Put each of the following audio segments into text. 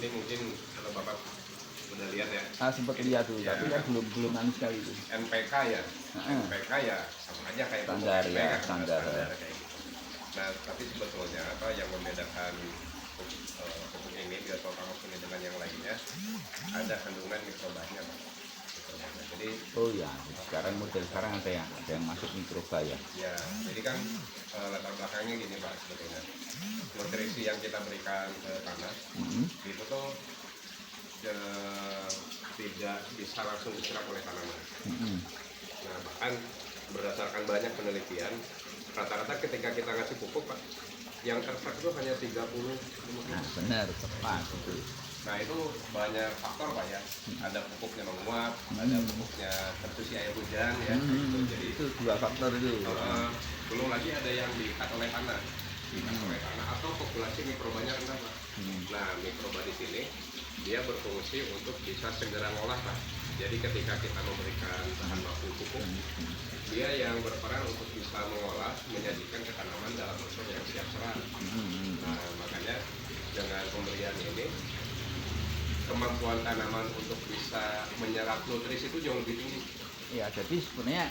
ini mungkin kalau Bapak udah lihat ya. Sempat lihat tuh, Ya. tapi kan belum anu sekali itu. NPK ya, NPK ya sama aja kayak Standar pupuk ya, NPK, standar. kayak gitu. Nah, tapi sebetulnya apa yang membedakan pupuk ini Biosolvanos ini dengan yang lainnya, ada kandungan mikrobanya, Pak. Mikrobanya. Jadi Oh ya, sekarang model sekarang ada yang masuk mikroba ya. ya, jadi kan latar belakangnya gini Pak sebetulnya. Nutrisi yang kita berikan ke tanah itu tuh tidak bisa langsung diserap oleh tanaman. Nah, bahkan berdasarkan banyak penelitian, rata-rata ketika kita ngasih pupuk Pak, yang terserap itu hanya 30. Nah, benar, tepat itu. Nah, itu banyak faktor Pak ya. Ada pupuknya menguap, ada pupuknya tersusi air hujan ya. Jadi itu dua faktor itu. belum lagi ada yang diikat oleh tanah. Oleh tanah atau populasi mikrobanya rendah Pak. Nah, mikroba di sini dia berfungsi untuk bisa segera ngolah Pak. Jadi ketika kita memberikan bahan baku pupuk, dia yang berperan untuk bisa mengolah, menyajikan ke tanaman dalam unsur yang siap serap. Nah, makanya dengan pemberian ini, kemampuan tanaman untuk bisa menyerap nutrisi itu jauh lebih tinggi. Ya, jadi sebenarnya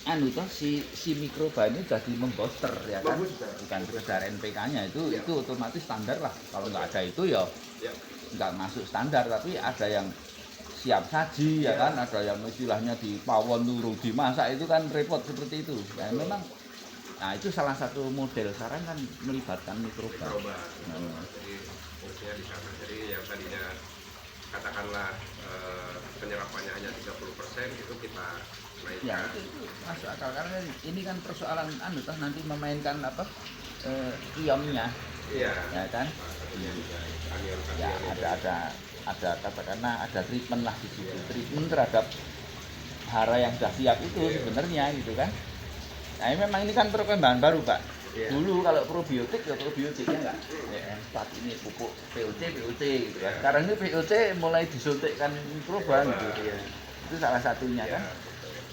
anu toh si mikroba ini jadi membooster ya kan, bukan sekedar NPK-nya itu otomatis standar lah. Kalau nggak ada itu ya nggak masuk standar, tapi ada yang siap saji ya kan, ada yang istilahnya di pawon turun dimasak, itu kan repot seperti itu. Ya memang, nah itu salah satu model sekarang kan melibatkan mikroba. Jadi fungsinya di sana. Jadi yang tadinya katakanlah penyerapannya hanya 30%, itu kita naikkan. Ya itu masuk akal, karena ini kan persoalan anu toh nanti memainkan apa ionnya. Iya. Ya kan? Ya ada katakanlah ada treatment lah di situ, treatment terhadap hara yang sudah siap itu sebenarnya gitu kan. Nah memang ini kan perkembangan baru Pak. Dulu kalau probiotik ya probiotiknya enggak. Saat ini pupuk POC gitu kan. Sekarang ini POC mulai disuntikkan mikroba gitu ya. Itu salah satunya kan.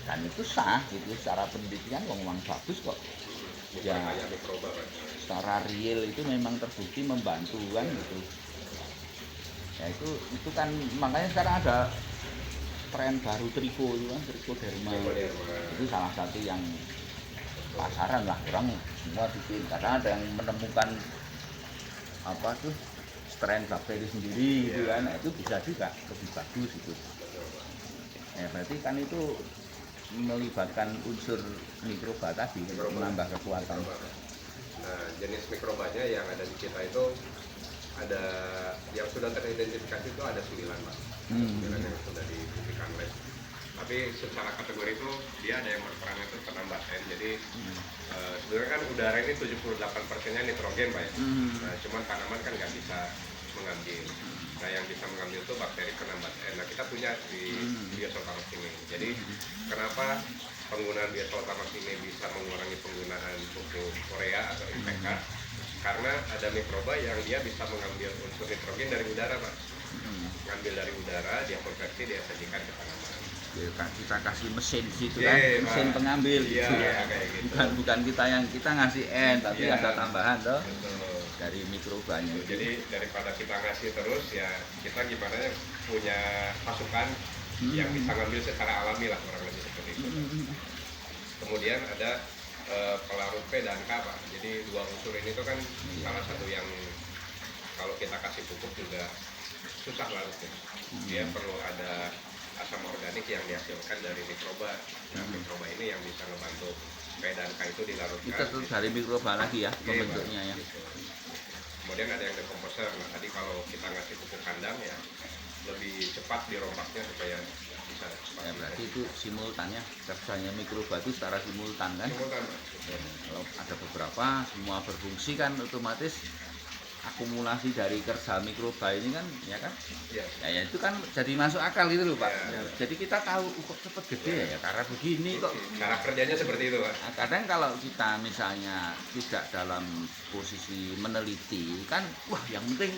Dan itu sah gitu, secara penelitian memang bagus kok. Ya, secara real itu memang terbukti membantu kan gitu. Ya itu kan makanya sekarang ada tren baru triko itu kan, Trichoderma. Itu salah satu yang pasaran lah, orang semua bikin. Karena ada yang menemukan apa tuh strain bakteri sendiri gitu kan. Nah, itu bisa juga lebih bagus itu. Ya berarti kan itu melibatkan unsur mikroba tadi, menambah kekuatan. Nah, jenis mikrobanya yang ada di kita itu ada yang sudah teridentifikasi itu ada 9 Pak. 9 yang sudah dibuktikan lab. Tapi secara kategori itu dia ada yang berperan itu penambah N. Jadi sebenarnya kan udara ini 78%-nya nitrogen Pak ya. Nah, cuman tanaman kan nggak bisa mengambil. Nah, yang bisa mengambil itu bakteri penambah N. Nah, kita punya di Biosolvanos ini. Jadi kenapa penggunaan Biosolvanos ini bisa mengurangi penggunaan pupuk Korea atau NPK? Karena ada mikroba yang dia bisa mengambil unsur nitrogen dari udara Pak. Ngambil dari udara, dia konversi, dia sajikan ke tanaman. Ya, kita kasih mesin situ kan, mesin pengambil gitu ya. Kayak gitu. Bukan kita ngasih N, tapi ada tambahan toh. Betul. Dari mikrobanya. Jadi daripada kita ngasih terus ya, kita gimana ya punya pasukan yang bisa ngambil secara alami lah, kurang lebih seperti itu. Kemudian ada pelarut P dan K Pak. Jadi dua unsur ini tuh kan salah satu yang kalau kita kasih pupuk juga susah larutnya. Dia perlu ada asam organik yang dihasilkan dari mikroba. Nah, mikroba ini yang bisa ngebantu P dan K itu dilarutkan. Kita tuh dari mikroba lagi ya pembentuknya ya. Gitu. Kemudian ada yang dekomposer. Nah, tadi kalau kita ngasih pupuk kandang ya lebih cepat dirombaknya supaya bisa cepat. Ya, berarti itu simultan ya, kerjanya mikroba itu secara simultan kan. Simultan. Kalau ada beberapa semua berfungsi kan otomatis akumulasi dari kerja mikroba ini kan ya kan. Ya itu kan jadi masuk akal gitu loh Pak. Jadi kita tahu kok cepet gede ya karena begini kok. Cara kerjanya seperti itu Pak. Kadang kalau kita misalnya tidak dalam posisi meneliti kan, wah yang penting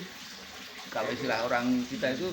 kalau istilah orang kita itu